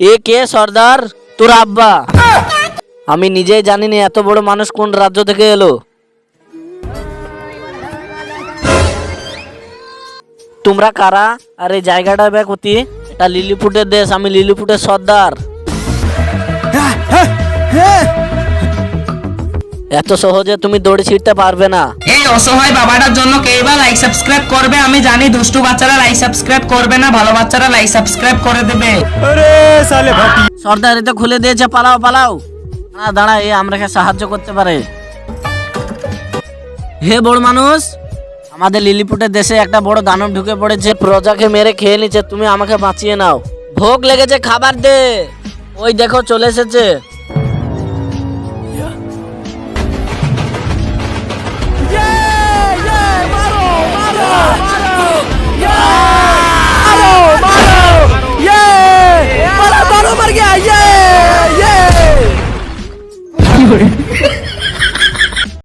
এ কে সর্দার? তোর আব্বা? আমি নিজেই জানি না এত বড় মানুষ কোন রাজ্য থেকে এলো। তোমরা কারা? আর এই জায়গাটা ব্যাক হতি? এটা লিলিপুটের দেশ, আমি লিলিপুটের সর্দার। এত সহজে তুমি দড়ি ছিঁড়তে পারবে না। এই অসহায় বাবাটার জন্য কে বা লাইক সাবস্ক্রাইব করবে? আমি জানি দুষ্টু বাচ্চারা লাইক সাবস্ক্রাইব করবে না, ভালো বাচ্চারা লাইক সাবস্ক্রাইব করে দেবে। সর্দার এটা খুলে দিয়েছে, পালাও পালাও। না দাঁড়া, এ আমরাকে সাহায্য করতে পারে। হে বড় মানুষ, আমাদের লিলিপুটের দেশে একটা বড় দানব ঢুকে পড়েছে, প্রজাকে মেরে খেয়ে নিচ্ছে, তুমি আমাকে বাঁচিয়ে নাও। ভোগ লেগেছে, খাবার দে। ওই দেখো চলে এসেছে। मारो मर गया ये